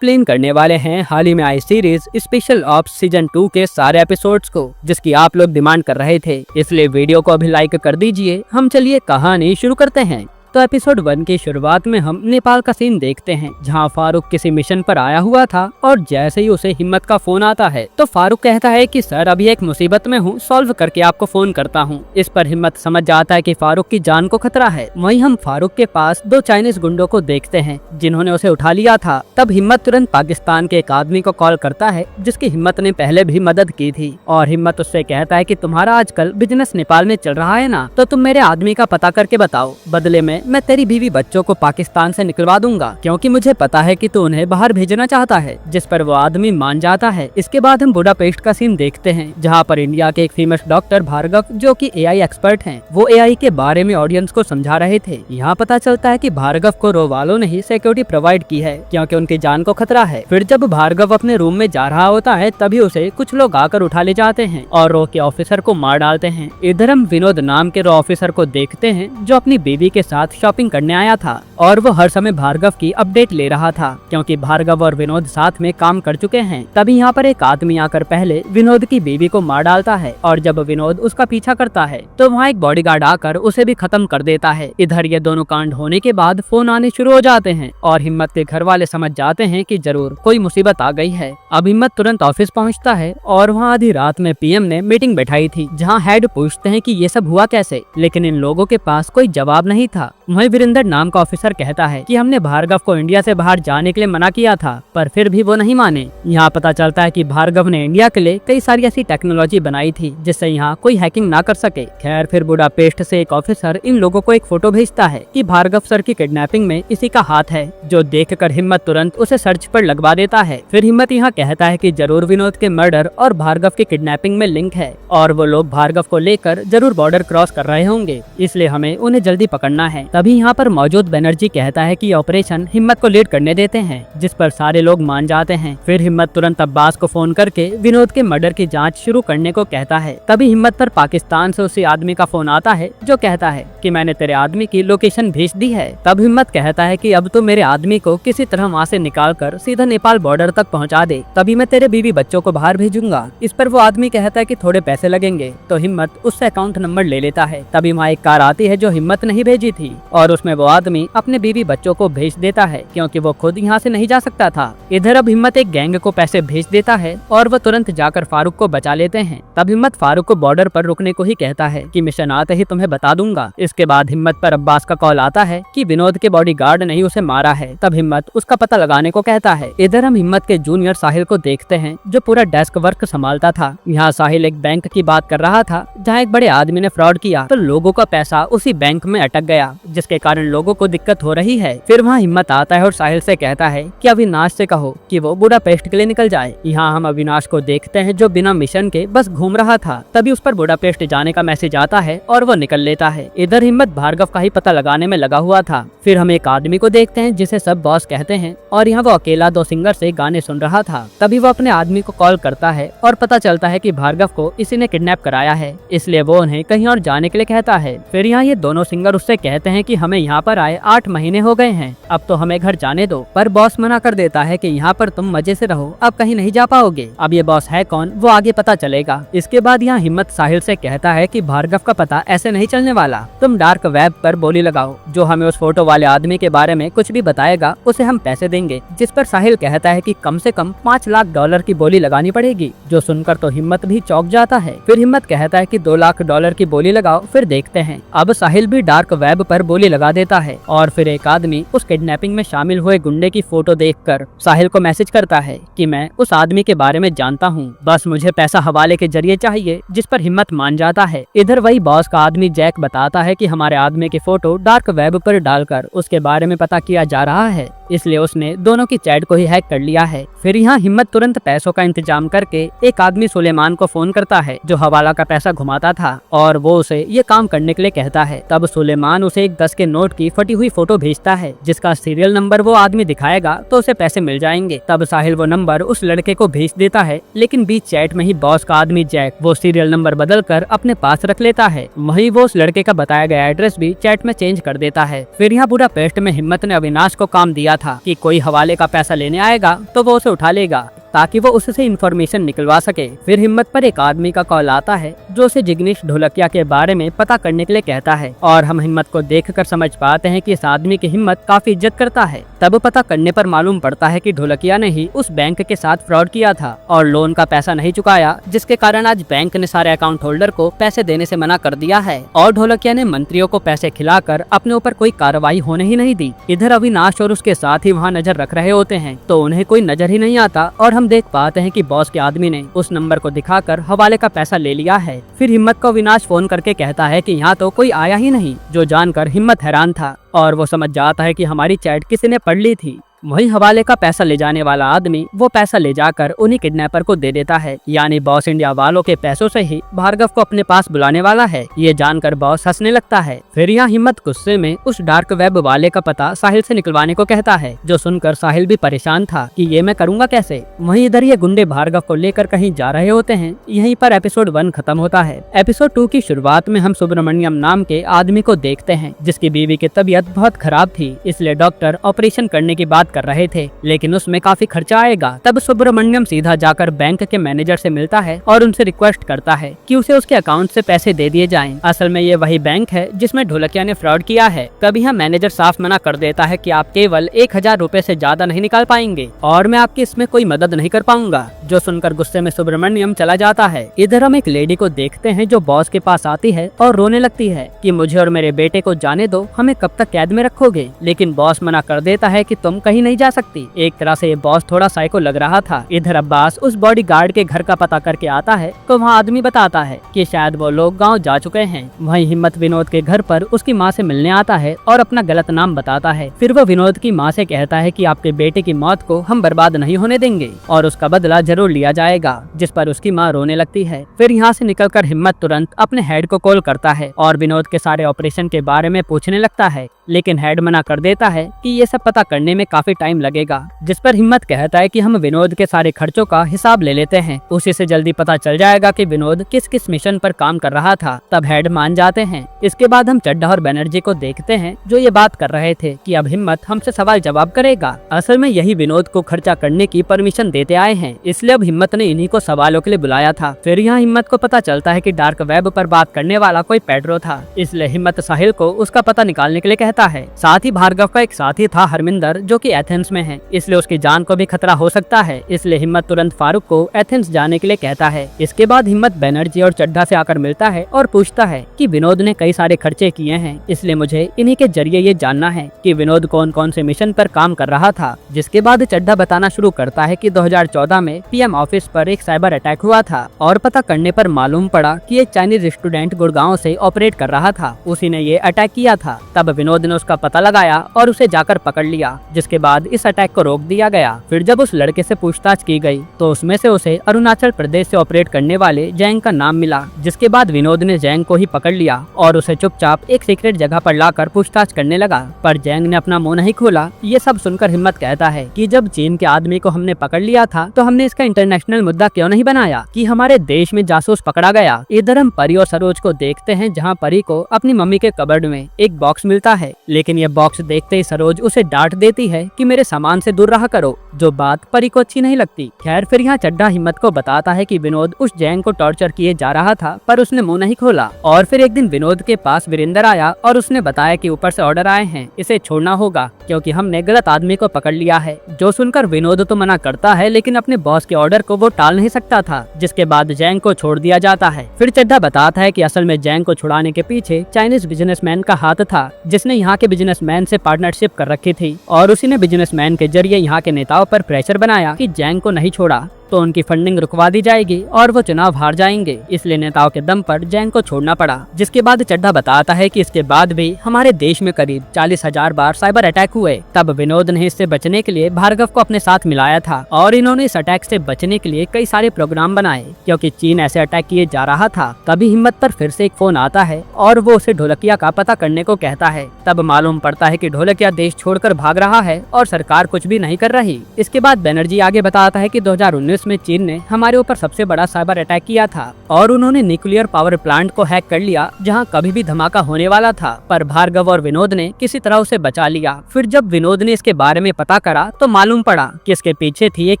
Explain करने वाले हैं हाल ही में आई सीरीज स्पेशल ऑप्स सीजन 2 के सारे एपिसोड्स को, जिसकी आप लोग डिमांड कर रहे थे। इसलिए वीडियो को अभी लाइक कर दीजिए। हम चलिए कहानी शुरू करते हैं। तो एपिसोड 1 की शुरुआत में हम नेपाल का सीन देखते हैं, जहां फारूक किसी मिशन पर आया हुआ था और जैसे ही उसे हिम्मत का फोन आता है तो फारूक कहता है कि सर अभी एक मुसीबत में हूं, सॉल्व करके आपको फोन करता हूं। इस पर हिम्मत समझ जाता है कि फारूक की जान को खतरा है। वहीं हम फारूक के पास 2 चाइनीज गुंडों को देखते हैं जिन्होंने उसे उठा लिया था। तब हिम्मत तुरंत पाकिस्तान के एक आदमी को कॉल करता है जिसकी हिम्मत ने पहले भी मदद की थी, और हिम्मत उससे कहता है कि तुम्हारा आजकल बिजनेस नेपाल में चल रहा है ना, तो तुम मेरे आदमी का पता करके बताओ, बदले में मैं तेरी बीवी बच्चों को पाकिस्तान से निकलवा दूंगा, क्योंकि मुझे पता है कि तू उन्हें बाहर भेजना चाहता है। जिस पर वो आदमी मान जाता है। इसके बाद हम बुडापेस्ट का सीन देखते हैं, जहाँ पर इंडिया के एक फेमस डॉक्टर भार्गव, जो कि एआई एक्सपर्ट हैं, वो एआई के बारे में ऑडियंस को समझा रहे थे। यहाँ पता चलता है कि भार्गव को रो वालों ने ही सिक्योरिटी प्रोवाइड की है, क्योंकि उनकी जान को खतरा है। फिर जब भार्गव अपने रूम में जा रहा होता है तभी उसे कुछ लोग आकर उठा ले जाते हैं और रो के ऑफिसर को मार डालते हैं। इधर हम विनोद नाम के रो ऑफिसर को देखते हैं, जो अपनी बीवी के साथ शॉपिंग करने आया था और वो हर समय भार्गव की अपडेट ले रहा था, क्योंकि भार्गव और विनोद साथ में काम कर चुके हैं। तभी यहाँ पर एक आदमी आकर पहले विनोद की बीवी को मार डालता है, और जब विनोद उसका पीछा करता है तो वहाँ एक बॉडीगार्ड आकर उसे भी खत्म कर देता है। इधर ये दोनों कांड होने के बाद फोन आने शुरू हो जाते हैं और हिम्मत के घर वाले समझ जाते हैं कि जरूर कोई मुसीबत आ गई है। अब हिम्मत तुरंत ऑफिस पहुँचता है और वहाँ आधी रात में पीएम ने मीटिंग बैठाई थी, जहाँ हेड पूछते हैं कि ये सब हुआ कैसे, लेकिन इन लोगों के पास कोई जवाब नहीं था। वहीं वीरेंद्र नाम का ऑफिसर कहता है कि हमने भार्गव को इंडिया से बाहर जाने के लिए मना किया था, पर फिर भी वो नहीं माने। यहाँ पता चलता है कि भार्गव ने इंडिया के लिए कई सारी ऐसी टेक्नोलॉजी बनाई थी जिससे यहाँ कोई हैकिंग ना कर सके। खैर फिर बुडापेस्ट से एक ऑफिसर इन लोगों को एक फोटो भेजता है कि भार्गव सर की किडनैपिंग में इसी का हाथ है, जो देखकर हिम्मत तुरंत उसे सर्च पर लगवा देता है। फिर हिम्मत यहाँ कहता है कि जरूर विनोद के मर्डर और भार्गव की किडनैपिंग में लिंक है और वो लोग भार्गव को लेकर जरूर बॉर्डर क्रॉस कर रहे होंगे, इसलिए हमें उन्हें जल्दी पकड़ना है। तभी यहाँ पर मौजूद बनर्जी कहता है कि ऑपरेशन हिम्मत को लीड करने देते हैं, जिस पर सारे लोग मान जाते हैं। फिर हिम्मत तुरंत अब्बास को फोन करके विनोद के मर्डर की जांच शुरू करने को कहता है। तभी हिम्मत पर पाकिस्तान से उसी आदमी का फोन आता है, जो कहता है कि मैंने तेरे आदमी की लोकेशन भेज दी है। तब हिम्मत कहता है कि अब तो मेरे आदमी को किसी तरह वहाँ से निकाल कर सीधा नेपाल बॉर्डर तक पहुँचा दे, तभी मैं तेरे बीवी बच्चों को बाहर भेजूंगा। इस पर वो आदमी कहता है कि थोड़े पैसे लगेंगे, तो हिम्मत उससे अकाउंट नंबर ले लेता है। तभी वहाँ एक कार आती है जो हिम्मत नहीं भेजी थी, और उसमें वो आदमी अपने बीवी बच्चों को भेज देता है, क्योंकि वो खुद यहाँ से नहीं जा सकता था। इधर अब हिम्मत एक गैंग को पैसे भेज देता है और वो तुरंत जाकर फारूक को बचा लेते हैं। तब हिम्मत फारूक को बॉर्डर पर रुकने को ही कहता है कि मिशन आते ही तुम्हें बता दूंगा। इसके बाद हिम्मत पर अब्बास का कॉल आता है कि विनोद के बॉडीगार्ड ने ही उसे मारा है। तब हिम्मत उसका पता लगाने को कहता है। इधर हम हिम्मत के जूनियर साहिल को देखते हैं, जो पूरा डेस्क वर्क संभालता था। यहाँ साहिल एक बैंक की बात कर रहा था, जहाँ एक बड़े आदमी ने फ्रॉड किया तो लोगों का पैसा उसी बैंक में अटक गया, जिसके कारण लोगों को दिक्कत हो रही है। फिर वहाँ हिम्मत आता है और साहिल से कहता है कि अविनाश से कहो कि वो बुडापेस्ट के लिए निकल जाए। यहाँ हम अविनाश को देखते हैं, जो बिना मिशन के बस घूम रहा था। तभी उस पर बुडापेस्ट जाने का मैसेज आता है और वो निकल लेता है। इधर हिम्मत भार्गव का ही पता लगाने में लगा हुआ था। फिर हम एक आदमी को देखते हैं जिसे सब बॉस कहते हैं, और यहाँ वो अकेला 2 सिंगर से गाने सुन रहा था। तभी वो अपने आदमी को कॉल करता है और पता चलता है कि भार्गव को इसी ने किडनैप कराया है, इसलिए वो उन्हें कहीं और जाने के लिए कहता है। फिर यहाँ ये दोनों सिंगर उससे कहते हैं कि हमें यहाँ पर आए 8 महीने हो गए हैं, अब तो हमें घर जाने दो। पर बॉस मना कर देता है कि यहाँ पर तुम मजे से रहो, अब कहीं नहीं जा पाओगे। अब ये बॉस है कौन वो आगे पता चलेगा। इसके बाद यहाँ हिम्मत साहिल से कहता है कि भार्गव का पता ऐसे नहीं चलने वाला, तुम डार्क वेब पर बोली लगाओ, जो हमें उस फोटो वाले आदमी के बारे में कुछ भी बताएगा उसे हम पैसे देंगे। जिस पर साहिल कहता है कि कम से कम $5 लाख की बोली लगानी पड़ेगी, जो सुनकर तो हिम्मत भी चौंक जाता है। फिर हिम्मत कहता है कि $2 लाख की बोली लगाओ, फिर देखते हैं। अब साहिल भी डार्क वेब पर बोली लगा देता है, और फिर एक आदमी उस किडनैपिंग में शामिल हुए गुंडे की फोटो देखकर साहिल को मैसेज करता है कि मैं उस आदमी के बारे में जानता हूँ, बस मुझे पैसा हवाले के जरिए चाहिए। जिस पर हिम्मत मान जाता है। इधर वही बॉस का आदमी जैक बताता है कि हमारे आदमी की फोटो डार्क वेब पर डालकर उसके बारे में पता किया जा रहा है, इसलिए उसने दोनों की चैट को ही हैक कर लिया है। फिर यहाँ हिम्मत तुरंत पैसों का इंतजाम करके एक आदमी सुलेमान को फोन करता है, जो हवाला का पैसा घुमाता था, और वो उसे ये काम करने के लिए कहता है। तब सुलेमान उसे एक 10 के नोट की फटी हुई फोटो भेजता है जिसका सीरियल नंबर वो आदमी दिखाएगा तो उसे पैसे मिल जाएंगे। तब साहिल वो नंबर उस लड़के को भेज देता है, लेकिन बीच चैट में ही बॉस का आदमी जैक वो सीरियल नंबर बदल कर अपने पास रख लेता है। वहीं वो उस लड़के का बताया गया एड्रेस भी चैट में चेंज कर देता है। फिर यहाँ बुडापेस्ट में हिम्मत ने अविनाश को काम दिया था कि कोई हवाले का पैसा लेने आएगा तो वो उसे उठा लेगा ताकि वो उससे इंफॉर्मेशन निकलवा सके। फिर हिम्मत पर एक आदमी का कॉल आता है जो उसे जिग्नेश ढोलकिया के बारे में पता करने के लिए कहता है और हम हिम्मत को देखकर समझ पाते हैं कि इस आदमी की हिम्मत काफी इज्जत करता है। तब पता करने पर मालूम पड़ता है कि ढोलकिया ने ही उस बैंक के साथ फ्रॉड किया था और लोन का पैसा नहीं चुकाया, जिसके कारण आज बैंक ने सारे अकाउंट होल्डर को पैसे देने से मना कर दिया है और ढोलकिया ने मंत्रियों को पैसे खिलाकर अपने ऊपर कोई कार्रवाई होने ही नहीं दी। इधर अविनाश और उसके साथ ही वहाँ नजर रख रहे होते हैं तो उन्हें कोई नजर ही नहीं आता और हम देख पाते हैं कि बॉस के आदमी ने उस नंबर को दिखाकर हवाले का पैसा ले लिया है। फिर हिम्मत को अविनाश फोन करके कहता है कि यहाँ तो कोई आया ही नहीं, जो जानकर हिम्मत हैरान था और वो समझ जाता है कि हमारी चैट किसी ने पढ़ ली थी। वही हवाले का पैसा ले जाने वाला आदमी वो पैसा ले जाकर उन्हीं किडनैपर को दे देता है, यानी बॉस इंडिया वालों के पैसों से ही भार्गव को अपने पास बुलाने वाला है। ये जानकर बॉस हंसने लगता है। फिर यहाँ हिम्मत गुस्से में उस डार्क वेब वाले का पता साहिल से निकलवाने को कहता है, जो सुनकर साहिल भी परेशान था कि ये मैं करूँगा कैसे। वहीं इधर ये गुंडे भार्गव को लेकर कहीं जा रहे होते हैं। यहीं पर एपिसोड 1 खत्म होता है। एपिसोड 2 की शुरुआत में हम सुब्रमण्यम नाम के आदमी को देखते हैं जिसकी बीवी की तबीयत बहुत खराब थी, इसलिए डॉक्टर ऑपरेशन करने की बात कर रहे थे, लेकिन उसमें काफी खर्चा आएगा। तब सुब्रमण्यम सीधा जाकर बैंक के मैनेजर से मिलता है और उनसे रिक्वेस्ट करता है कि उसे उसके अकाउंट से पैसे दे दिए जाएं। असल में ये वही बैंक है जिसमें ढोलकिया ने फ्रॉड किया है। तभी यहाँ मैनेजर साफ मना कर देता है कि आप केवल 1000 रुपए से ज्यादा नहीं निकाल पाएंगे और मैं आपकी इसमें कोई मदद नहीं कर पाऊंगा, जो सुनकर गुस्से में सुब्रमण्यम चला जाता है। इधर हम एक लेडी को देखते हैं जो बॉस के पास आती है और रोने लगती है कि मुझे और मेरे बेटे को जाने दो, हमें कब तक कैद में रखोगे। लेकिन बॉस मना कर देता है कि तुम कहीं नहीं जा सकती। एक तरह से ये बॉस थोड़ा साइको लग रहा था। इधर अब्बास उस बॉडीगार्ड के घर का पता करके आता है तो वहाँ आदमी बताता है कि शायद वो लोग गांव जा चुके हैं। वहीं हिम्मत विनोद के घर पर उसकी माँ से मिलने आता है और अपना गलत नाम बताता है। फिर वो विनोद की माँ से कहता है कि आपके बेटे की मौत को हम बर्बाद नहीं होने देंगे और उसका बदला जरूर लिया जाएगा, जिस पर उसकी माँ रोने लगती है। फिर यहाँ से निकलकर हिम्मत तुरंत अपने हेड को कॉल करता है और विनोद के सारे ऑपरेशन के बारे में पूछने लगता है, लेकिन हेड मना कर देता है कि ये सब पता करने में काफी टाइम लगेगा, जिस पर हिम्मत कहता है कि हम विनोद के सारे खर्चों का हिसाब ले लेते हैं, उसी से जल्दी पता चल जाएगा कि विनोद किस किस मिशन पर काम कर रहा था। तब हेड मान जाते हैं। इसके बाद हम चड्ढा और बनर्जी को देखते हैं जो ये बात कर रहे थे कि अब हिम्मत हमसे सवाल जवाब करेगा। असल में यही विनोद को खर्चा करने की परमिशन देते आए हैं, इसलिए अब हिम्मत ने इन्हीं को सवालों के लिए बुलाया था। फिर यहाँ हिम्मत को पता चलता है कि डार्क वेब पर बात करने वाला कोई पेड्रो था, इसलिए हिम्मत साहिल को उसका पता निकालने के लिए कहता है। साथ ही भार्गव का एक साथी था हरमिंदर, जो कि एथेंस में है, इसलिए उसकी जान को भी खतरा हो सकता है, इसलिए हिम्मत तुरंत फारूक को एथेंस जाने के लिए कहता है। इसके बाद हिम्मत बनर्जी और चड्ढा से आकर मिलता है और पूछता है कि विनोद ने कई सारे खर्चे किए हैं, इसलिए मुझे इन्हीं के जरिए ये जानना है कि विनोद कौन कौन से मिशन पर काम कर रहा था। जिसके बाद चड्ढा बताना शुरू करता है कि 2014 में पीएम ऑफिस पर एक साइबर अटैक हुआ था और पता करने पर मालूम पड़ा कि एक चाइनीज स्टूडेंट गुड़गांव से ऑपरेट कर रहा था, उसी ने ये अटैक किया था। तब विनोद ने उसका पता लगाया और उसे जाकर पकड़ लिया, जिसके बाद इस अटैक को रोक दिया गया। फिर जब उस लड़के से पूछताछ की गई तो उसमें से उसे अरुणाचल प्रदेश से ऑपरेट करने वाले जैंग का नाम मिला, जिसके बाद विनोद ने जैंग को ही पकड़ लिया और उसे चुपचाप एक सीक्रेट जगह पर लाकर पूछताछ करने लगा, पर जैंग ने अपना मुंह नहीं खोला। ये सब सुनकर हिम्मत कहता है कि जब चीन के आदमी को हमने पकड़ लिया था तो हमने इसका इंटरनेशनल मुद्दा क्यों नहीं बनाया कि हमारे देश में जासूस पकड़ा गया। इधर हम परी और सरोज को देखते हैं, जहाँ परी को अपनी मम्मी के कबर्ड में एक बॉक्स मिलता है, लेकिन ये बॉक्स देखते ही सरोज उसे डांट देती है कि मेरे सामान से दूर रहा करो, जो बात परी को अच्छी नहीं लगती। खैर फिर यहाँ चड्ढा हिम्मत को बताता है कि विनोद उस जैंग को टॉर्चर किए जा रहा था, पर उसने मुंह नहीं खोला। और फिर एक दिन विनोद के पास वीरेंद्र आया और उसने बताया कि ऊपर से ऑर्डर आए हैं, इसे छोड़ना होगा क्योंकि हमने गलत आदमी को पकड़ लिया है। जो सुनकर विनोद तो मना करता है, लेकिन अपने बॉस के ऑर्डर को वो टाल नहीं सकता था, जिसके बाद जैंग को छोड़ दिया जाता है। फिर चड्ढा बताता है कि असल में जैंग को छुड़ाने के पीछे चाइनीज बिजनेसमैन का हाथ था, जिसने यहाँ के बिजनेसमैन से पार्टनरशिप कर रखी थी और उसी ने बिजनेसमैन के जरिए यहाँ के नेताओं पर प्रेशर बनाया कि जैंग को नहीं छोड़ा। तो उनकी फंडिंग रुकवा दी जाएगी और वो चुनाव हार जाएंगे। इसलिए नेताओं के दम पर जैंग को छोड़ना पड़ा। जिसके बाद चड्ढा बताता है कि इसके बाद भी हमारे देश में करीब 40,000 बार साइबर अटैक हुए। तब विनोद ने इससे बचने के लिए भार्गव को अपने साथ मिलाया था और इन्होंने इस अटैक से बचने के लिए कई सारे प्रोग्राम बनाए। क्योंकि चीन ऐसे अटैक किए जा रहा था, तभी हिम्मत पर फिर से एक फोन आता है और वो उसे ढोलकिया का पता करने को कहता है। तब मालूम पड़ता है कि ढोलकिया देश छोड़कर भाग रहा है और सरकार कुछ भी नहीं कर रही। इसके बाद बनर्जी आगे बताता है कि 2019 में चीन ने हमारे ऊपर सबसे बड़ा साइबर अटैक किया था और उन्होंने न्यूक्लियर पावर प्लांट को हैक कर लिया जहां कभी भी धमाका होने वाला था, पर भार्गव और विनोद ने किसी तरह उसे बचा लिया। फिर जब विनोद ने इसके बारे में पता करा तो मालूम पड़ा कि इसके पीछे थी एक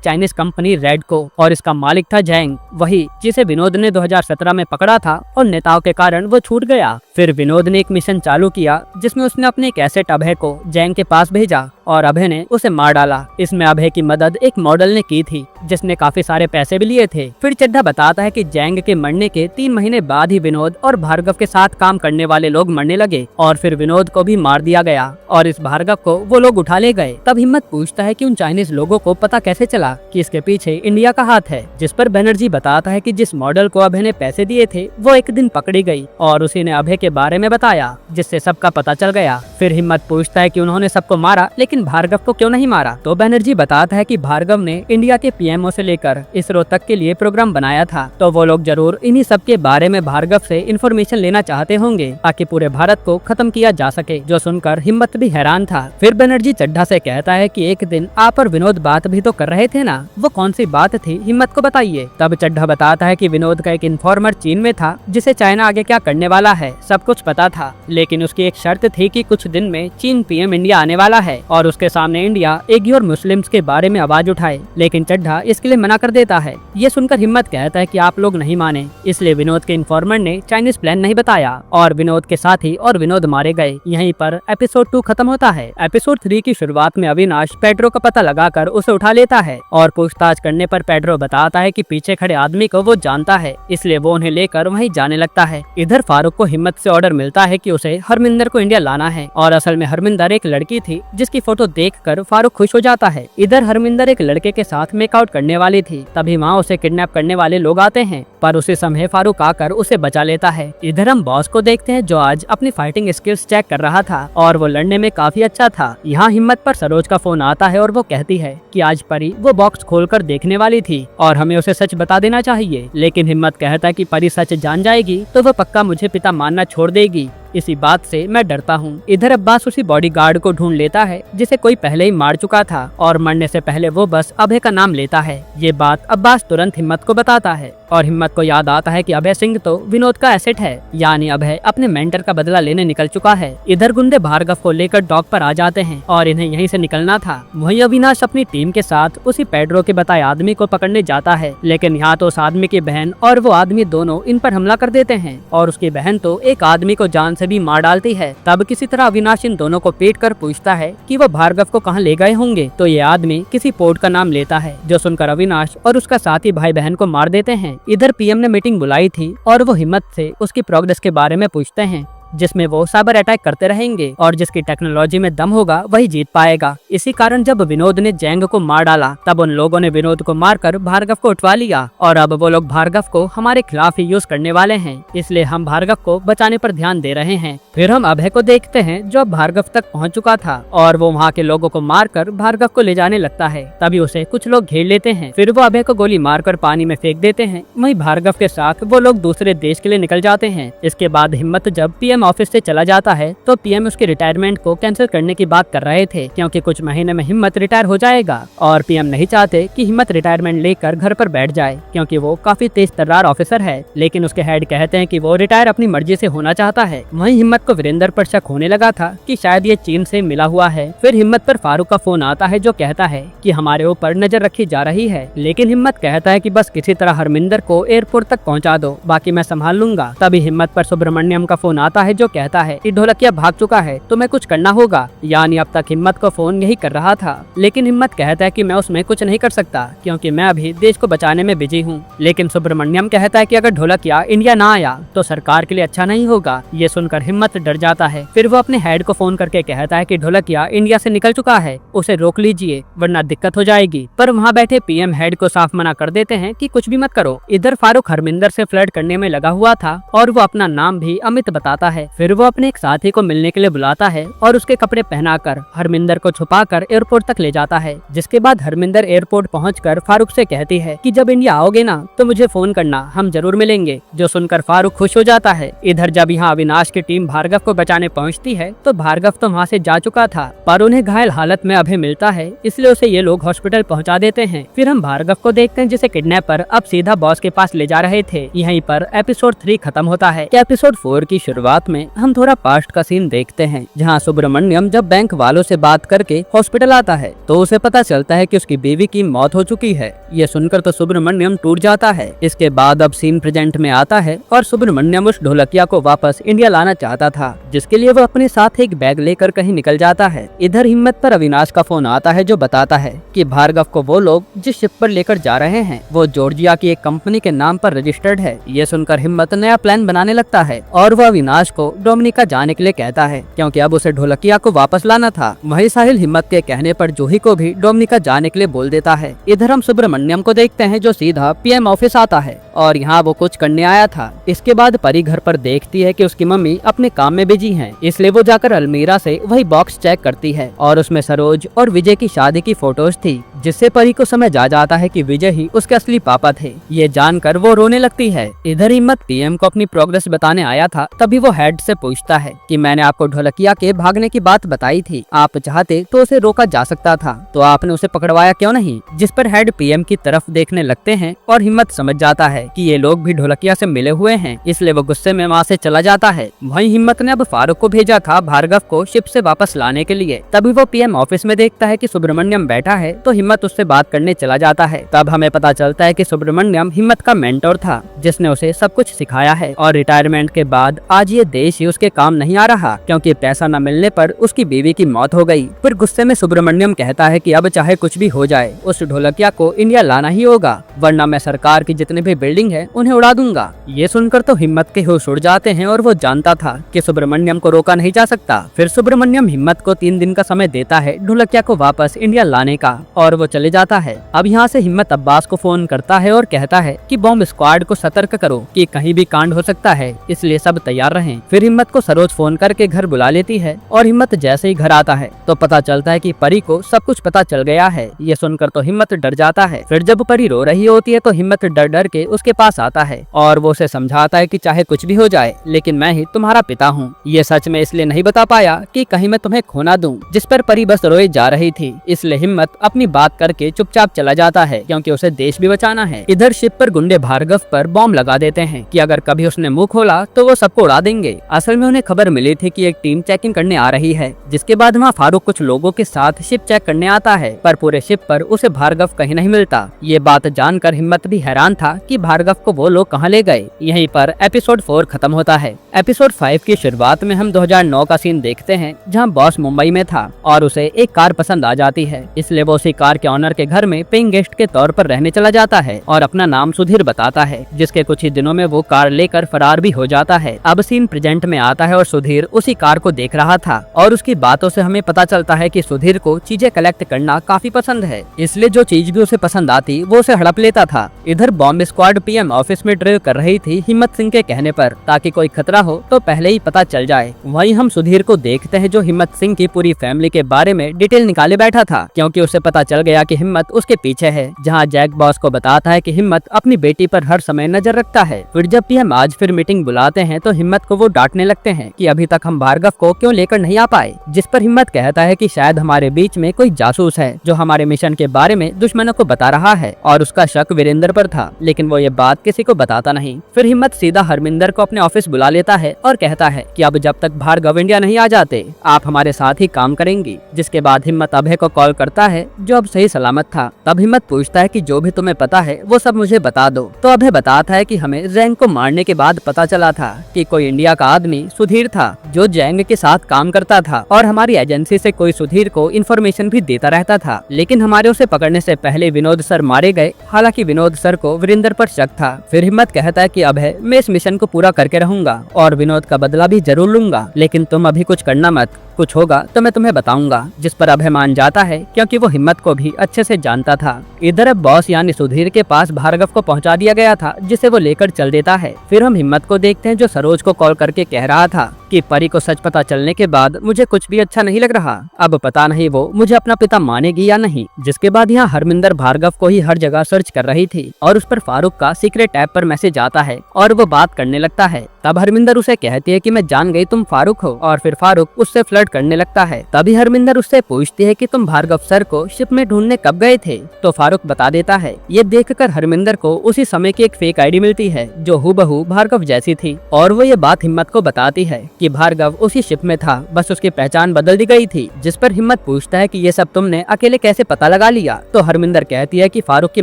चाइनीज कंपनी रेडको और इसका मालिक था जैंग, वही जिसे विनोद ने 2017 में पकड़ा था और नेताओं के कारण वो छूट गया। फिर विनोद ने एक मिशन चालू किया जिसमें उसने अपने एक एसेट अभय को जैंग के पास भेजा और अभय ने उसे मार डाला। इसमें अभय की मदद एक मॉडल ने की थी जिसने काफी सारे पैसे भी लिए थे। फिर चड्ढा बताता है कि जैंग के मरने के 3 महीने बाद ही विनोद और भार्गव के साथ काम करने वाले लोग मरने लगे और फिर विनोद को भी मार दिया गया और इस भार्गव को वो लोग उठा ले गए। तब हिम्मत पूछता है कि उन चाइनीज लोगों को पता कैसे चला कि इसके पीछे इंडिया का हाथ है। जिस पर बनर्जी बताता है कि जिस मॉडल को अभय ने पैसे दिए थे वो एक दिन पकड़ी गई और उसी ने अभय के बारे में बताया, जिससे सबका पता चल गया। फिर हिम्मत पूछता है कि उन्होंने सबको मारा लेकिन भार्गव को क्यों नहीं मारा। तो बनर्जी बताता है कि भार्गव ने इंडिया के पीएमओ से लेकर इसरो तक के लिए प्रोग्राम बनाया था, तो वो लोग जरूर इन्हीं सब के बारे में भार्गव से इन्फॉर्मेशन लेना चाहते होंगे ताकि पूरे भारत को खत्म किया जा सके। जो सुनकर हिम्मत भी हैरान था। फिर बनर्जी चड्ढा से कहता है कि एक दिन आप और विनोद बात भी तो कर रहे थे ना, वो कौन सी बात थी, हिम्मत को बताइए। तब चड्ढा बताता है कि विनोद का एक इन्फॉर्मर चीन में था जिसे चाइना आगे क्या करने वाला है सब कुछ पता था, लेकिन उसकी एक शर्त थी कि कुछ दिन में चीन पीएम इंडिया आने वाला है और उसके सामने इंडिया एगी और मुस्लिम्स के बारे में आवाज उठाए। लेकिन चड्ढा इसके लिए मना कर देता है। ये सुनकर हिम्मत कहता है कि आप लोग नहीं माने, इसलिए विनोद के इन्फॉर्मर ने चाइनीज प्लान नहीं बताया और विनोद के साथी और विनोद मारे गए। यहीं पर एपिसोड 2 खत्म होता है। एपिसोड 3 की शुरुआत में अविनाश पेड्रो का पता लगाकर उसे उठा लेता है और पूछताछ करने पर पेड्रो बताता है कि पीछे खड़े आदमी को वो जानता है, इसलिए वो उन्हें लेकर वहीं जाने लगता है। इधर फारूक को हिम्मत से ऑर्डर मिलता है कि उसे हरमिंदर को इंडिया लाना है और असल में हरमिंदर एक लड़की थी जिसकी फोटो देखकर फारूक खुश हो जाता है। इधर हरमिंदर एक लड़के के साथ मेकआउट करने वाली थी, तभी वहाँ उसे किडनैप करने वाले लोग आते हैं, पर उसी समय फारूक आकर उसे बचा लेता है। इधर हम बॉस को देखते हैं जो आज अपनी फाइटिंग स्किल्स चेक कर रहा था और वो लड़ने में काफी अच्छा था। यहाँ हिम्मत पर सरोज का फोन आता है और वो कहती है कि आज परी वो बॉक्स खोलकर देखने वाली थी और हमें उसे सच बता देना चाहिए, लेकिन हिम्मत कहता है कि परी सच जान जाएगी तो वो पक्का मुझे पिता मानना छोड़ देगी, इसी बात से मैं डरता हूँ। इधर अब्बास उसी बॉडीगार्ड को ढूंढ लेता है जिसे कोई पहले ही मार चुका था और मरने से पहले वो बस अभय का नाम लेता है। ये बात अब्बास तुरंत हिम्मत को बताता है और हिम्मत को याद आता है कि अभय सिंह तो विनोद का एसेट है, यानी अभय अपने मेंटर का बदला लेने निकल चुका है। इधर गुंडे भार्गव को लेकर डॉक पर आ जाते हैं और इन्हें यहीं से निकलना था। वहीं अविनाश अपनी टीम के साथ उसी पेड्रो के बताए आदमी को पकड़ने जाता है, लेकिन यहाँ तो उस आदमी की बहन और वो आदमी दोनों इन पर हमला कर देते हैं और उसकी बहन तो एक आदमी को जान से भी मार डालती है। तब किसी तरह अविनाश इन दोनों को पीट कर पूछता है कि वो भार्गव को कहाँ ले गए होंगे, तो ये आदमी किसी पोर्ट का नाम लेता है, जो सुनकर अविनाश और उसका साथी भाई बहन को मार देते हैं। इधर पीएम ने मीटिंग बुलाई थी और वो हिम्मत से उसकी प्रोग्रेस के बारे में पूछते हैं, जिसमें वो साइबर अटैक करते रहेंगे और जिसकी टेक्नोलॉजी में दम होगा वही जीत पाएगा। इसी कारण जब विनोद ने जैंग को मार डाला तब उन लोगों ने विनोद को मारकर भार्गव को उठवा लिया और अब वो लोग भार्गव को हमारे खिलाफ ही यूज करने वाले हैं, इसलिए हम भार्गव को बचाने पर ध्यान दे रहे हैं। फिर हम अभय को देखते हैं जो अब भार्गव तक पहुँच चुका था और वो वहाँ के लोगों को मारकर भार्गव को ले जाने लगता है। तभी उसे कुछ लोग घेर लेते हैं, फिर वो अभय को गोली मारकर पानी में फेंक देते हैं। वहीं भार्गव के साथ वो लोग दूसरे देश के लिए निकल जाते हैं। इसके बाद हिम्मत जब पीएम ऑफिस से चला जाता है तो पीएम उसके रिटायरमेंट को कैंसिल करने की बात कर रहे थे, क्योंकि कुछ महीने में हिम्मत रिटायर हो जाएगा और पीएम नहीं चाहते कि हिम्मत रिटायरमेंट लेकर घर पर बैठ जाए, क्योंकि वो काफी तेज तर्रार ऑफिसर है। लेकिन उसके हेड कहते हैं कि वो रिटायर अपनी मर्जी से होना चाहता है। वहीं हिम्मत को वीरेंद्र पर शक होने लगा था कि शायद ये चीन से मिला हुआ है। फिर हिम्मत पर फारूक का फोन आता है जो कहता है कि हमारे ऊपर नजर रखी जा रही है, लेकिन हिम्मत कहता है कि बस किसी तरह हरमिंदर को एयरपोर्ट तक पहुंचा दो, बाकी मैं संभाल लूंगा। तभी हिम्मत पर सुब्रमण्यम का फोन आता है है जो कहता है कि ढोलकिया भाग चुका है, तुम्हें कुछ करना होगा। यानी अब तक हिम्मत को फोन यही कर रहा था, लेकिन हिम्मत कहता है कि मैं उसमें कुछ नहीं कर सकता क्योंकि मैं अभी देश को बचाने में बिजी हूँ। लेकिन सुब्रमण्यम कहता है कि अगर ढोलकिया इंडिया ना आया तो सरकार के लिए अच्छा नहीं होगा। ये सुनकर हिम्मत डर जाता है। फिर वो अपने हेड को फोन करके कहता है कि ढोलकिया इंडिया से निकल चुका है, उसे रोक लीजिए वरना दिक्कत हो जाएगी। पर वहाँ बैठे पीएम हेड को साफ मना कर देते हैं कि कुछ भी मत करो। इधर फारूक हरमिंदर से फ्लर्ट करने में लगा हुआ था और वो अपना नाम भी अमित बताता है। फिर वो अपने एक साथी को मिलने के लिए बुलाता है और उसके कपड़े पहनाकर हरमिंदर को छुपाकर एयरपोर्ट तक ले जाता है। जिसके बाद हरमिंदर एयरपोर्ट पहुंचकर फारूक से कहती है कि जब इंडिया आओगे ना तो मुझे फोन करना, हम जरूर मिलेंगे। जो सुनकर फारूक खुश हो जाता है। इधर जब यहाँ अविनाश की टीम भार्गव को बचाने पहुँचती है तो भार्गव तो वहाँ से जा चुका था पर उन्हें घायल हालत में अभय मिलता है, इसलिए उसे ये लोग हॉस्पिटल पहुँचा देते हैं। फिर हम भार्गव को देखते हैं जिसे किडनैपर अब सीधा बॉस के पास ले जा रहे थे। यहीं पर एपिसोड 3 खत्म होता है। एपिसोड 4 की शुरुआत में हम थोड़ा पास्ट का सीन देखते हैं जहाँ सुब्रमण्यम जब बैंक वालों से बात करके हॉस्पिटल आता है तो उसे पता चलता है कि उसकी बीवी की मौत हो चुकी है। ये सुनकर तो सुब्रमण्यम टूट जाता है। इसके बाद अब सीन प्रेजेंट में आता है और सुब्रमण्यम उस ढोलकिया को वापस इंडिया लाना चाहता था, जिसके लिए वो अपने साथ एक बैग लेकर कहीं निकल जाता है। इधर हिम्मत पर अविनाश का फोन आता है जो बताता है कि भार्गव को वो लोग जिस शिप पर लेकर जा रहे हैं वो जॉर्जिया की एक कंपनी के नाम पर रजिस्टर्ड है। ये सुनकर हिम्मत नया प्लान बनाने लगता है और वह अविनाश को डोमिनिका जाने के लिए कहता है क्योंकि अब उसे ढोलकिया को वापस लाना था। वही साहिल हिम्मत के कहने पर जूही को भी डोमिनिका जाने के लिए बोल देता है। इधर हम सुब्रमण्यम को देखते हैं जो सीधा पीएम ऑफिस आता है और यहाँ वो कुछ करने आया था। इसके बाद परी घर पर देखती है कि उसकी मम्मी अपने काम में बिजी हैं, इसलिए वो जाकर अलमीरा से वही बॉक्स चेक करती है और उसमें सरोज और विजय की शादी की फोटोज थी, जिससे परी को समझ आ जाता है कि विजय ही उसके असली पापा थे। ये जानकर वो रोने लगती है। इधर हिम्मत पीएम को अपनी प्रोग्रेस बताने आया था, तभी वो हेड से पूछता है कि मैंने आपको ढोलकिया के भागने की बात बताई थी, आप चाहते तो उसे रोका जा सकता था, तो आपने उसे पकड़वाया क्यों नहीं। जिस पर हेड पीएम की तरफ देखने लगते हैं और हिम्मत समझ जाता है कि ये लोग भी ढोलकिया से मिले हुए हैं, इसलिए वो गुस्से में वहाँ से चला जाता है। वहीं हिम्मत ने अब फारूक को भेजा था भार्गव को शिप से वापस लाने के लिए। तभी वो पीएम ऑफिस में देखता है कि सुब्रमण्यम बैठा है तो हिम्मत उससे बात करने चला जाता है। तब हमें पता चलता है कि सुब्रमण्यम हिम्मत का मेंटोर था जिसने उसे सब कुछ सिखाया है और रिटायरमेंट के बाद आज ये देश ही उसके काम नहीं आ रहा क्योंकि पैसा न मिलने पर उसकी बीवी की मौत हो गई। फिर गुस्से में सुब्रमण्यम कहता है कि अब चाहे कुछ भी हो जाए उस ढोलकिया को इंडिया लाना ही होगा, वरना मैं सरकार की जितनी भी बिल्डिंग है उन्हें उड़ा दूंगा। ये सुनकर तो हिम्मत के होश उड़ जाते हैं और वो जानता था कि सुब्रमण्यम को रोका नहीं जा सकता। फिर सुब्रमण्यम हिम्मत को 3 दिन का समय देता है ढोलकिया को वापस इंडिया लाने का और वो चले जाता है। अब यहाँ से हिम्मत अब्बास को फोन करता है और कहता है कि बॉम्ब स्क्वाड को सतर्क करो कि कहीं भी कांड हो सकता है, इसलिए सब तैयार रहें। फिर हिम्मत को सरोज फोन करके घर बुला लेती है और हिम्मत जैसे ही घर आता है तो पता चलता है कि परी को सब कुछ पता चल गया है। ये सुनकर तो हिम्मत डर जाता है। फिर जब परी रो रही होती है तो हिम्मत डर डर के उसके पास आता है और वो उसे समझाता है कि चाहे कुछ भी हो जाए लेकिन मैं ही तुम्हारा पिता हूँ। ये सच में इसलिए नहीं बता पाया कि कहीं मैं तुम्हें खो ना दूं। जिस पर परी बस रोए जा रही थी, इसलिए हिम्मत अपनी बात करके चुपचाप चला जाता है क्योंकि उसे देश भी बचाना है। इधर शिप पर गुंडे भार्गव पर बॉम्ब लगा देते हैं कि अगर कभी उसने मुंह खोला तो वो सबको उड़ा देंगे। असल में उन्हें खबर मिली थी कि एक टीम चेकिंग करने आ रही है। जिसके बाद वहाँ फारूक कुछ लोगों के साथ शिप चेक करने आता है पर पूरे शिप पर उसे भार्गव कहीं नहीं मिलता। ये बात जानकर हिम्मत भी हैरान था कि भार्गव को वो लोग कहाँ ले गए। यहीं पर एपिसोड 4 खत्म होता है। एपिसोड 5 की शुरुआत में हम 2009 का सीन देखते हैं जहां बॉस मुंबई में था और उसे एक कार पसंद आ जाती है, इसलिए वो उसी कार के ऑनर के घर में पेइंग गेस्ट के तौर पर रहने चला जाता है और अपना नाम सुधीर बताता है। जिसके कुछ ही दिनों में वो कार लेकर फरार भी हो जाता है। अब सीन प्रेजेंट में आता है और सुधीर उसी कार को देख रहा था और उसकी बातों से हमें पता चलता है कि सुधीर को चीजें कलेक्ट करना काफी पसंद है, इसलिए जो चीज भी उसे पसंद आती वो उसे हड़प लेता था। इधर बॉम्ब स्क्वाड पीएम ऑफिस में ड्राइव कर रही थी हिम्मत सिंह के कहने पर ताकि कोई खतरा हो तो पहले ही पता चल जाए। वहीं हम सुधीर को देखते हैं जो हिम्मत सिंह की पूरी फैमिली के बारे में डिटेल निकाले बैठा था क्योंकि उसे पता चल गया कि हिम्मत उसके पीछे है। जहां जैक बॉस को बताता है कि हिम्मत अपनी बेटी पर हर समय नजर रखता है। फिर जब पीएम आज फिर मीटिंग बुलाते हैं तो हिम्मत को वो डांटने लगते हैं कि अभी तक हम भार्गव को क्यों लेकर नहीं आ पाए। जिस पर हिम्मत कहता है कि शायद हमारे बीच में कोई जासूस है जो हमारे मिशन के बारे में दुश्मनों को बता रहा है और उसका शक वीरेंद्र पर था, लेकिन वो ये ये बात किसी को बताता नहीं। फिर हिम्मत सीधा हरमिंदर को अपने ऑफिस बुला लेता है और कहता है कि अब जब तक भार्गव इंडिया नहीं आ जाते आप हमारे साथ ही काम करेंगी। जिसके बाद हिम्मत अभय को कॉल करता है जो अब सही सलामत था। तब हिम्मत पूछता है कि जो भी तुम्हें पता है वो सब मुझे बता दो। तो अभय बताता है कि हमें जैंग को मारने के बाद पता चला था कि कोई इंडिया का आदमी सुधीर था जो जैंग के साथ काम करता था और हमारी एजेंसी से कोई सुधीर को इन्फॉर्मेशन भी देता रहता था। लेकिन हमारे उसे पकड़ने से पहले विनोद सर मारे गए। हालांकि विनोद सर को वीरेंद्र पर शक था। फिर हिम्मत कहता है कि अभय मैं इस मिशन को पूरा करके रहूंगा और विनोद का बदला भी जरूर लूंगा, लेकिन तुम अभी कुछ करना मत, कुछ होगा तो मैं तुम्हें बताऊंगा। जिस पर अभय मान जाता है क्योंकि वो हिम्मत को भी अच्छे से जानता था। इधर अब बॉस यानी सुधीर के पास भार्गव को पहुंचा दिया गया था जिसे वो लेकर चल देता है। फिर हम हिम्मत को देखते हैं जो सरोज को कॉल करके कह रहा था कि परी को सच पता चलने के बाद मुझे कुछ भी अच्छा नहीं लग रहा। अब पता नहीं वो मुझे अपना पिता मानेगी या नहीं। जिसके बाद यहाँ हरमिंदर भार्गव को ही हर जगह सर्च कर रही थी और उस पर फारूक का सीक्रेट ऐप पर मैसेज आता है और वो बात करने लगता है। तब हरमिंदर उसे कहती है कि मैं जान गई तुम फारूक हो और फिर फारूक उससे फ्लर्ट करने लगता है। तभी हरमिंदर उससे पूछती है कि तुम भार्गव सर को शिप में ढूंढने कब गए थे। तो फारूक बता देता है। ये देखकर हरमिंदर को उसी समय की एक फेक आईडी मिलती है जो हूबहू भार्गव जैसी थी और वो ये बात हिम्मत को बताती है कि भार्गव उसी शिप में था, बस उसकी पहचान बदल दी गई थी। जिस पर हिम्मत पूछता है कि ये सब तुमने अकेले कैसे पता लगा लिया। तो हरमिंदर कहती है कि फारूक की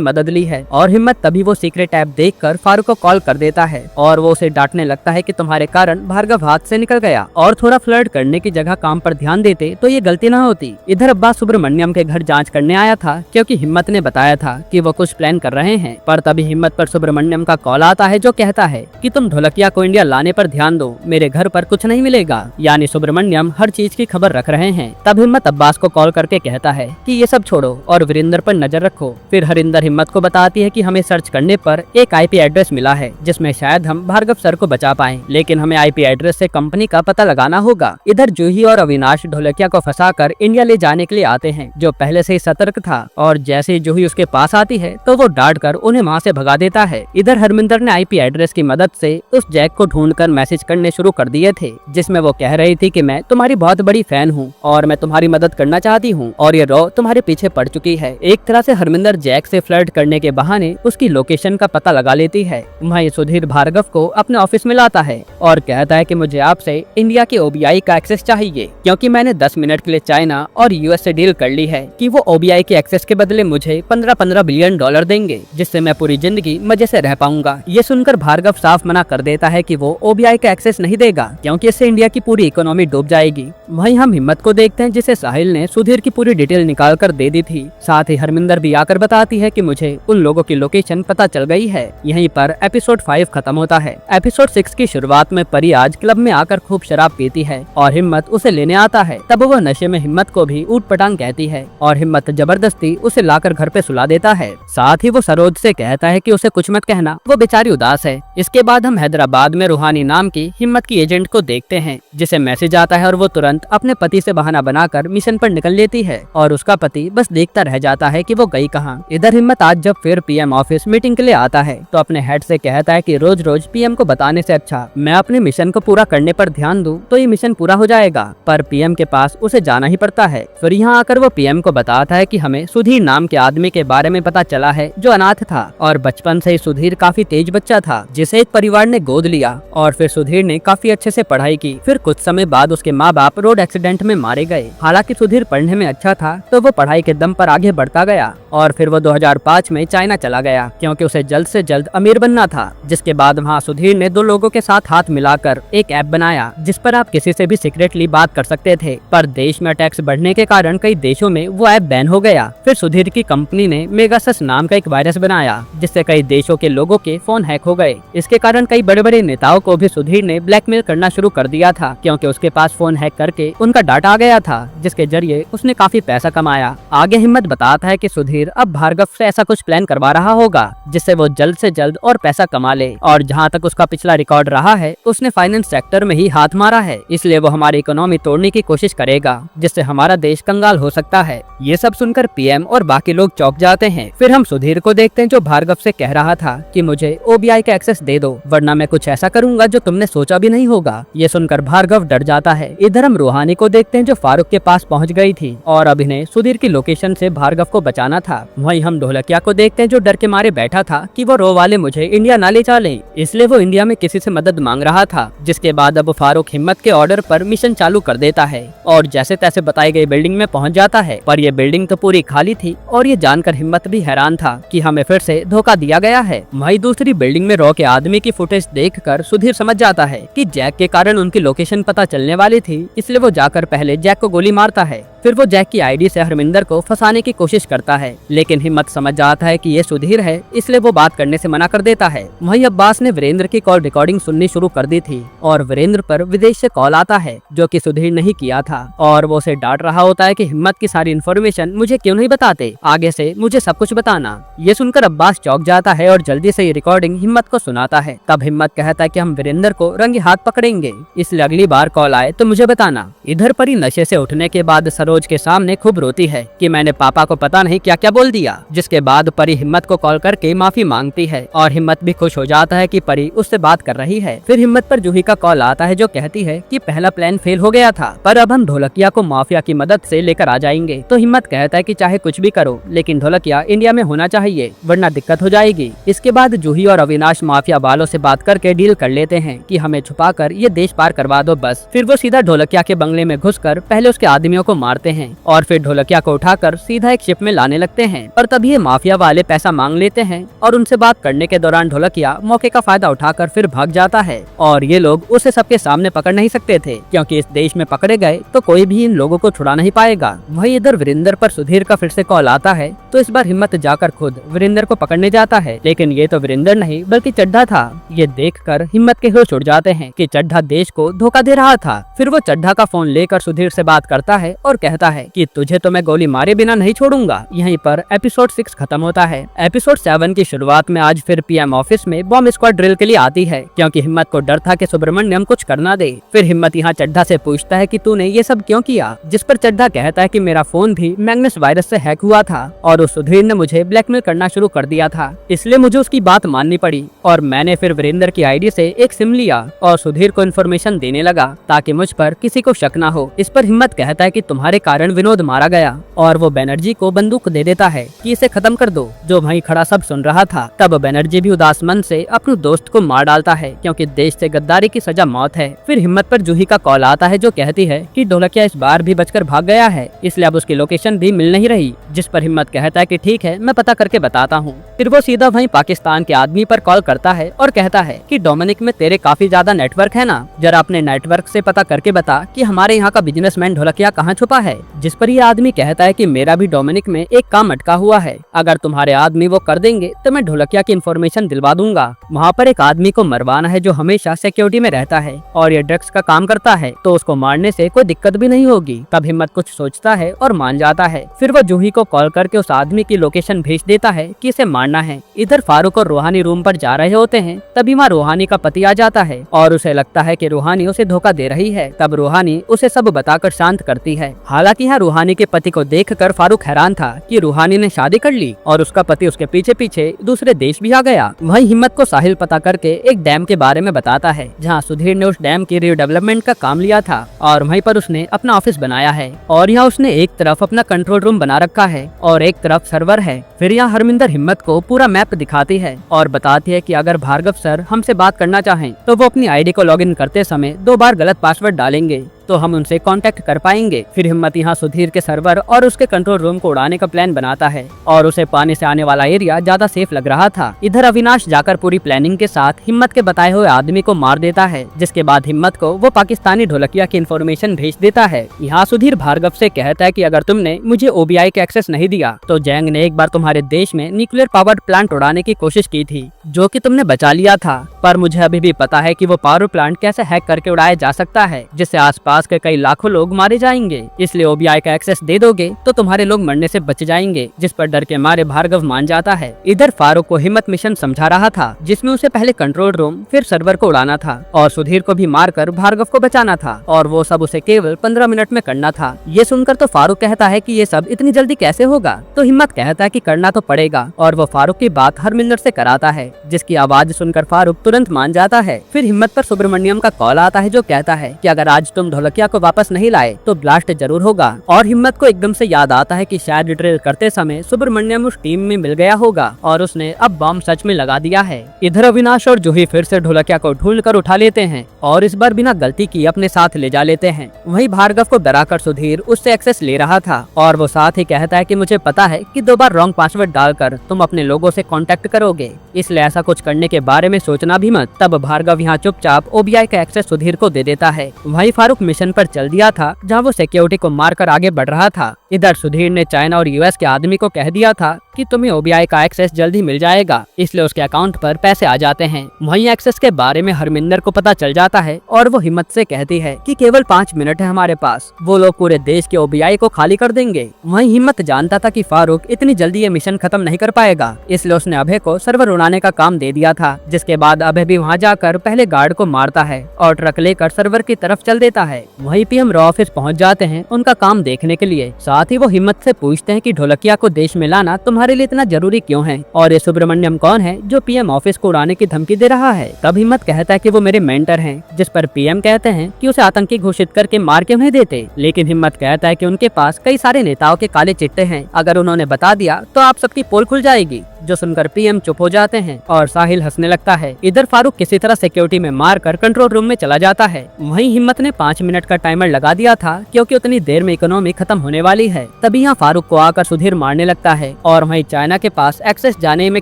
मदद ली है और हिम्मत तभी वो सीक्रेट ऐप देखकर फारूक को कॉल कर देता है और वो उसे डांटने लगता है कि तुम्हारे कारण भार्गव हाथ से निकल गया और थोड़ा फ्लर्ट करने की जगह काम पर ध्यान देते तो ये गलती न होती। इधर अब्बास सुब्रमण्यम के घर जांच करने आया था क्योंकि हिम्मत ने बताया था कि वो कुछ प्लान कर रहे हैं। पर तभी हिम्मत पर सुब्रमण्यम का कॉल आता है जो कहता है कि तुम ढोलकिया को इंडिया लाने पर ध्यान दो, मेरे घर पर कुछ नहीं मिलेगा। यानी सुब्रमण्यम हर चीज की खबर रख रहे हैं। तब हिम्मत अब्बास को कॉल करके कहता है कि ये सब छोड़ो और वीरेंद्र पर नजर रखो। फिर हरिंदर हिम्मत को बताती है कि हमें सर्च करने पर एक आईपी एड्रेस मिला है जिसमें शायद हम भार्गव सर को बचा पाएं, लेकिन हमें आईपी एड्रेस से कंपनी का पता लगाना होगा। इधर जूही और अविनाश ढोलकिया को फंसाकर इंडिया ले जाने के लिए आते हैं जो पहले से ही सतर्क था और जैसे ही जूही उसके पास आती है तो वो डांट कर उन्हें वहाँ से भगा देता है। इधर हरमिंदर ने आईपी एड्रेस की मदद से उस जैक को ढूंढकर मैसेज करने शुरू कर दिए थे जिसमें वो कह रही थी कि मैं तुम्हारी बहुत बड़ी फैन हूँ और मैं तुम्हारी मदद करना चाहती हूँ और ये रॉ तुम्हारे पीछे पड़ चुकी है। एक तरह से हरमिंदर जैक से फ्लर्ट करने के बहाने उसकी लोकेशन का पता लगा लेती है। वहीं सुधीर भार्गव को अपने ऑफिस में लाता है और कहता है कि मुझे आपसे इंडिया के ओबीआई का एक्सेस चाहिए क्योंकि मैंने 10 मिनट के लिए चाइना और यूएस से डील कर ली है कि वो ओबीआई के एक्सेस के बदले मुझे 15-15 बिलियन डॉलर देंगे जिससे मैं पूरी जिंदगी मजे से रह पाऊंगा। ये सुनकर भार्गव साफ मना कर देता है कि वो ओबीआई का एक्सेस नहीं देगा क्योंकि इससे इंडिया की पूरी इकोनॉमी डूब जाएगी। वहीं हम हिम्मत को देखते हैं जिसे साहिल ने सुधीर की पूरी डिटेल निकाल कर दे दी थी। साथ ही हरमिंदर भी आकर बताती है कि मुझे उन लोगों की लोकेशन पता चल गई है। यहीं पर एपिसोड 5 खत्म होता है। एपिसोड 6 की शुरुआत में परी आज क्लब में आकर खूब शराब पीती है और हिम्मत उसे लेने आता है। तब वह नशे में हिम्मत को भी ऊट पटांग कहती है और हिम्मत जबरदस्ती उसे लाकर घर पे सुला देता है। साथ ही वो सरोज से कहता है कि उसे कुछ मत कहना, वो बेचारी उदास है। इसके बाद हम हैदराबाद में रूहानी नाम की हिम्मत की एजेंट को देखते हैं जिसे मैसेज आता है और वो तुरंत अपने पति से बहाना बनाकर मिशन पर निकल लेती है और उसका पति बस देखता रह जाता है कि वो गई कहाँ। इधर हिम्मत आज जब फिर पीएम ऑफिस मीटिंग के लिए आता है तो अपने हेड से कहता है कि रोज रोज पीएम को बताने से अच्छा मैं अपने मिशन को पूरा करने पर ध्यान दूं तो ये मिशन पूरा हो जाएगा। पर पीएम के पास उसे जाना ही पड़ता है। फिर यहाँ आकर वो पीएम को बताता है कि हमें सुधीर नाम के आदमी के बारे में पता चला है जो अनाथ था और बचपन से ही सुधीर काफी तेज बच्चा था जिसे एक परिवार ने गोद लिया और फिर सुधीर ने काफी अच्छे से पढ़ाई की। फिर कुछ समय बाद उसके माँ बाप रोड एक्सीडेंट में मारे गए। हालांकि सुधीर पढ़ने में अच्छा था तो वो पढ़ाई के दम पर आगे बढ़ता गया और फिर वो 2005 में चाइना चला गया क्योंकि उसे जल्द से जल्द अमीर बनना था। जिसके बाद वहाँ सुधीर ने 2 लोगों के साथ हाथ मिलाकर एक ऐप बनाया जिस पर आप किसी से भी सीक्रेटली बात कर सकते थे। पर देश में टैक्स बढ़ने के कारण कई देशों में वो ऐप बैन हो गया। फिर सुधीर की कंपनी ने मेगासस नाम का एक वायरस बनाया जिससे कई देशों के लोगों के फोन हैक हो गए। इसके कारण कई बड़े बड़े नेताओं को भी सुधीर ने ब्लैकमेल करना शुरू कर दिया था क्योंकि उसके पास फोन हैक करके उनका डाटा आ गया था जिसके जरिए उसने काफी पैसा कमाया। आगे हिम्मत बताता है कि सुधीर अब भार्गव से ऐसा कुछ प्लान करवा रहा होगा जिससे वो जल्द से जल्द और पैसा कमा ले। और जहाँ तक उसका पिछला रिकॉर्ड पढ़ रहा है उसने फाइनेंस सेक्टर में ही हाथ मारा है, इसलिए वो हमारी इकोनॉमी तोड़ने की कोशिश करेगा जिससे हमारा देश कंगाल हो सकता है। ये सब सुनकर पीएम और बाकी लोग चौंक जाते हैं। फिर हम सुधीर को देखते हैं जो भार्गव से कह रहा था कि मुझे ओबीआई का एक्सेस दे दो वरना मैं कुछ ऐसा करूंगा जो तुमने सोचा भी नहीं होगा। ये सुनकर भार्गव डर जाता है। इधर हम रूहानी को देखते हैं जो फारूक के पास पहुंच गई थी और अब इन्हें सुधीर की लोकेशन से भार्गव को बचाना था। वहीं हम ढोलकिया को देखते हैं जो डर के मारे बैठा था कि वो रो वाले मुझे इंडिया ना ले चले, इसलिए वो इंडिया में किसी से मदद मांग रहा था। जिसके बाद अब फारूक हिम्मत के ऑर्डर पर मिशन चालू कर देता है और जैसे तैसे बताई गई बिल्डिंग में पहुंच जाता है। पर ये बिल्डिंग तो पूरी खाली थी और ये जानकर हिम्मत भी हैरान था कि हमें फिर से धोखा दिया गया है। वहीं दूसरी बिल्डिंग में रॉ के आदमी की फुटेज देखकर सुधीर समझ जाता है कि जैक के कारण उनकी लोकेशन पता चलने वाली थी, इसलिए वो जाकर पहले जैक को गोली मारता है। फिर वो जैक की आईडी से हरमिंदर को फंसाने की कोशिश करता है, लेकिन हिम्मत समझ जाता है कि ये सुधीर है, इसलिए वो बात करने से मना कर देता है। वहीं अब्बास ने वीरेंद्र की कॉल रिकॉर्डिंग सुननी शुरू कर दी थी और वीरेंद्र पर विदेश से कॉल आता है जो कि सुधीर नहीं किया था और वो उसे डांट रहा होता है कि हिम्मत की सारी इन्फॉर्मेशन मुझे क्यों नहीं बताते, आगे से मुझे सब कुछ बताना। ये सुनकर अब्बास चौंक जाता है और जल्दी से ये रिकॉर्डिंग हिम्मत को सुनाता है। तब हिम्मत कहता है कि हम वीरेंद्र को रंगे हाथ पकड़ेंगे, इसलिए अगली बार कॉल आए तो मुझे बताना। इधर परी नशे से उठने के बाद सरोज के सामने खूब रोती है कि मैंने पापा को पता नहीं क्या क्या बोल दिया। जिसके बाद परी हिम्मत को कॉल करके माफी मांगती है और हिम्मत भी खुश हो जाता है कि परी उससे बात कर रही है। फिर हिम्मत पर जूही का कॉल आता है जो कहती है कि पहला प्लान फेल हो गया था पर अब हम ढोलकिया को माफिया की मदद से लेकर आ जाएंगे। तो हिम्मत कहता है कि चाहे कुछ भी करो लेकिन ढोलकिया इंडिया में होना चाहिए वरना दिक्कत हो जाएगी। इसके बाद जूही और अविनाश माफिया वालों से बात करके डील कर लेते हैं कि हमें छुपाकर ये देश पार करवा दो बस। फिर वो सीधा ढोलकिया के बंगले में घुसकर पहले उसके आदमियों को मारते हैं और फिर ढोलकिया को उठाकर सीधा एक शिप में लाने लगते हैं। पर तभी ये माफिया वाले पैसा मांग लेते हैं और उनसे बात करने के दौरान ढोलकिया मौके का फायदा उठाकर फिर भाग जाता है और ये लोग उसे सबके सामने पकड़ नहीं सकते थे क्योंकि इस देश में पकड़े गए तो कोई भी इन लोगों को छुड़ा नहीं पाएगा। वहीं इधर वीरेंद्र पर सुधीर का फिर से कॉल आता है तो इस बार हिम्मत जाकर खुद वीरेंद्र को पकड़ने जाता है, लेकिन ये तो वीरेंद्र नहीं बल्कि चड्ढा था। ये देखकर हिम्मत के होश उड़ जाते हैं कि चड्ढा देश को धोखा दे रहा था। फिर वो चड्ढा का फोन लेकर सुधीर से बात करता है और कहता है कि तुझे तो मैं गोली मारे बिना नहीं छोड़ूंगा। यहीं पर एपिसोड 6 खत्म होता है। एपिसोड 7 की शुरुआत में आज फिर पीएम ऑफिस में बॉम्ब स्क्वाड ड्रिल के लिए आती है क्योंकि हिम्मत को डर था कि सुब्रमण्यम कुछ करना दे। फिर हिम्मत यहाँ चड्ढा से पूछता है कि तूने ये सब क्यों किया, जिस पर चड्ढा कहता है कि मेरा फोन भी मैग्नस वायरस से हैक हुआ था और उस सुधीर ने मुझे ब्लैकमेल करना शुरू कर दिया था, इसलिए मुझे उसकी बात माननी पड़ी और मैंने फिर वीरेंद्र की आईडी से एक सिम लिया और सुधीर को इन्फॉर्मेशन देने लगा ताकि मुझ पर किसी को शक ना हो। इस पर हिम्मत कहता है कि तुम्हारे कारण विनोद मारा गया और वो बैनर्जी को बंदूक दे देता है कि इसे खत्म कर दो। जो वहीं खड़ा सब सुन रहा था। तब बैनर्जी भी उदास मन से अपने दोस्त को मार डालता है क्योंकि देश से गद्दारी की सजा मौत है। फिर हिम्मत पर जूही का कॉल आता है जो कहती है कि ढोलकिया इस बार भी बचकर भाग गया है, इसलिए अब उसकी लोकेशन भी मिल नहीं रही। जिस पर हिम्मत कहता है कि ठीक है मैं पता करके बताता हूँ। फिर वो सीधा वहीं पाकिस्तान के आदमी पर कॉल करता है और कहता है कि डोमिनिक में तेरे काफी ज्यादा नेटवर्क है ना, जरा अपने नेटवर्क से पता करके बता कि हमारे यहाँ का बिजनेसमैन ढोलकिया कहाँ छुपा है। जिस पर ये आदमी कहता है कि मेरा भी डोमिनिक में एक काम अटका हुआ है, अगर तुम्हारे आदमी वो कर देंगे तो मैं ढोलकिया की इन्फॉर्मेशन दिलवा दूंगा। वहाँ पर एक आदमी को मरवाना है जो हमेशा सिक्योरिटी में रहता है और ये ड्रग्स का काम करता है, तो उसको मारने से कोई दिक्कत भी नहीं होगी। तब हिम्मत कुछ सोचता है और मान जाता है। फिर वो जूही को कॉल करके उस आदमी की लोकेशन भेज देता है कि इसे मारना है। इधर फारूक और रूहानी रूम पर जा रहे होते हैं, तभी वहाँ रूहानी का पति आ जाता है और उसे लगता है कि रूहानी उसे धोखा दे रही है। तब रूहानी उसे सब बताकर शांत करती है। हालांकि यहाँ रूहानी के पति को देखकर फारूक हैरान था कि रूहानी ने शादी कर ली और उसका पति उसके पीछे पीछे दूसरे देश भी आ गया। वहीं हिम्मत को साहिल पता करके एक डैम के बारे में बताता है जहाँ सुधीर ने उस डैम की रीडेवलपमेंट का काम लिया था और वहीं पर उसने अपना ऑफिस बनाया है और यहाँ उसने एक तरफ अपना कंट्रोल रूम बना रखा है और एक तरफ सर्वर है। फिर यहाँ हरमिंदर हिम्मत को पूरा मैप दिखाती है और बताती है कि अगर भार्गव सर हमसे बात करना चाहें तो वो अपनी आईडी को लॉगिन करते समय 2 बार गलत पासवर्ड डालेंगे तो हम उनसे कांटेक्ट कर पाएंगे। फिर हिम्मत यहाँ सुधीर के सर्वर और उसके कंट्रोल रूम को उड़ाने का प्लान बनाता है और उसे पानी से आने वाला एरिया ज्यादा सेफ लग रहा था। इधर अविनाश जाकर पूरी प्लानिंग के साथ हिम्मत के बताए हुए आदमी को मार देता है, जिसके बाद हिम्मत को वो पाकिस्तानी ढोलकिया की इन्फॉर्मेशन भेज देता है। यहाँ सुधीर भार्गव से कहता है कि अगर तुमने मुझे ओबीआई का एक्सेस नहीं दिया तो जैंग ने एक बार तुम्हारे देश में न्यूक्लियर पावर प्लांट उड़ाने की कोशिश की थी जो कि तुमने बचा लिया था, पर मुझे अभी भी पता है कि वो पावर प्लांट कैसे हैक करके उड़ाया जा सकता है जिससे आसपास आसपास के कई लाखों लोग मारे जाएंगे, इसलिए ओबीआई का एक्सेस दे दोगे तो तुम्हारे लोग मरने से बच जाएंगे। जिस पर डर के मारे भार्गव मान जाता है। इधर फारूक को हिम्मत मिशन समझा रहा था, जिसमें उसे पहले कंट्रोल रूम फिर सर्वर को उड़ाना था और सुधीर को भी मारकर भार्गव को बचाना था, और वो सब उसे केवल 15 मिनट में करना था। ये सुनकर तो फारूक कहता है कि ये सब इतनी जल्दी कैसे होगा, तो हिम्मत कहता है कि करना तो पड़ेगा, और वो फारूक की बात हरमिंदर से कराता है, जिसकी आवाज सुनकर फारूक तुरंत मान जाता है। फिर हिम्मत पर सुब्रमण्यम का कॉल आता है, जो कहता है कि अगर आज तुम ढोलकिया को वापस नहीं लाए तो ब्लास्ट जरूर होगा। और हिम्मत को एकदम से याद आता है कि शायद ड्रिल करते समय सुब्रमण्यम उस टीम में मिल गया होगा और उसने अब बॉम्ब सच में लगा दिया है। इधर अविनाश और जूही फिर से ढोलकिया को ढूंढ कर उठा लेते हैं और इस बार बिना गलती की अपने साथ ले जा लेते हैं। वहीं भार्गव को डराकर सुधीर उससे एक्सेस ले रहा था और वो साथ ही कहता है कि मुझे पता है कि 2 बार रॉन्ग पासवर्ड डालकर तुम अपने लोगों से कांटेक्ट करोगे, इसलिए ऐसा कुछ करने के बारे में सोचना भी मत। तब भार्गव यहाँ चुपचाप ओबीआई का एक्सेस सुधीर को दे देता है। वहीं फारूक मिशन पर चल दिया था, जहाँ वो सिक्योरिटी को मारकर आगे बढ़ रहा था। इधर सुधीर ने चाइना और यूएस के आदमी को कह दिया था कि तुम्हें ओबीआई का एक्सेस जल्दी मिल जाएगा, इसलिए उसके अकाउंट पर पैसे आ जाते हैं। वहीं एक्सेस के बारे में हरमिंदर को पता चल जाता है और वो हिम्मत से कहती है कि केवल 5 मिनट है हमारे पास, वो लोग पूरे देश के ओबीआई को खाली कर देंगे। वहीं हिम्मत जानता था कि फारूक इतनी जल्दी ये मिशन खत्म नहीं कर पाएगा, इसलिए उसने अभय को सर्वर उड़ाने का काम दे दिया था। जिसके बाद अभय भी वहाँ जाकर पहले गार्ड को मारता है और ट्रक लेकर सर्वर की तरफ चल देता है। वहीं पीएम रॉ ऑफिस पहुँच जाते हैं उनका काम देखने के लिए। साथ ही वो हिम्मत से पूछते हैं कि ढोलकिया को देश में लाना तुम्हारे लिए इतना जरूरी क्यों है, और ये सुब्रमण्यम कौन है जो पीएम ऑफिस को उड़ाने की धमकी दे रहा है। तब हिम्मत कहता है कि वो मेरे मेंटर हैं, जिस पर पीएम कहते हैं कि उसे आतंकी घोषित करके मार क्यों नहीं देते। लेकिन हिम्मत कहता है कि उनके पास कई सारे नेताओं के काले चिट्टे हैं, अगर उन्होंने बता दिया तो आप सबकी पोल खुल जाएगी। जो सुनकर पीएम चुप हो जाते हैं और साहिल हंसने लगता है। इधर फारूक किसी तरह सिक्योरिटी में मारकर कंट्रोल रूम में चला जाता है। वहीं हिम्मत ने 5 मिनट का टाइमर लगा दिया था, क्योंकि उतनी देर में इकोनॉमी खत्म होने वाली है। तभी यहाँ फारूक को आकर सुधीर मारने लगता है और वहीं चाइना के पास एक्सेस जाने में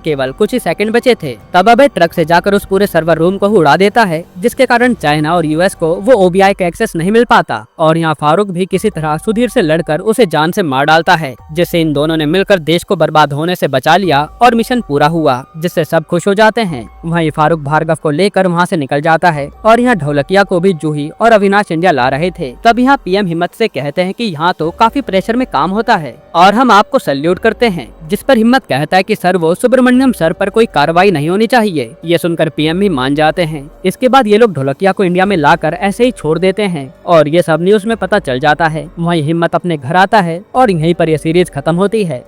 केवल कुछ ही सेकंड बचे थे। तब अभय ट्रक से जाकर उस पूरे सर्वर रूम को उड़ा देता है, जिसके कारण चाइना और यूएस को वो ओबीआई का एक्सेस नहीं मिल पाता। और यहाँ फारूक भी किसी तरह सुधीर से लड़कर उसे जान से मार डालता है, जिससे इन दोनों ने मिलकर देश को बर्बाद होने से बचा लिया और मिशन पूरा हुआ, जिससे सब खुश हो जाते हैं। वहीं फारूक भार्गव को लेकर वहाँ से निकल जाता है और यहाँ ढोलकिया को भी जूही और अविनाश इंडिया ला रहे थे। तब यहाँ पीएम हिम्मत से कहते हैं कि यहाँ तो काफी प्रेशर में काम होता है और हम आपको सैल्यूट करते हैं। जिस पर हिम्मत कहता है कि सर वो सुब्रमण्यम सर पर कोई कार्रवाई नहीं होनी चाहिए। ये सुनकर पीएम भी मान जाते हैं। इसके बाद ये लोग ढोलकिया को इंडिया में लाकर ऐसे ही छोड़ देते हैं और ये सब न्यूज में पता चल जाता है। वहीं हिम्मत अपने घर आता है और यहीं पर यह सीरीज खत्म होती है।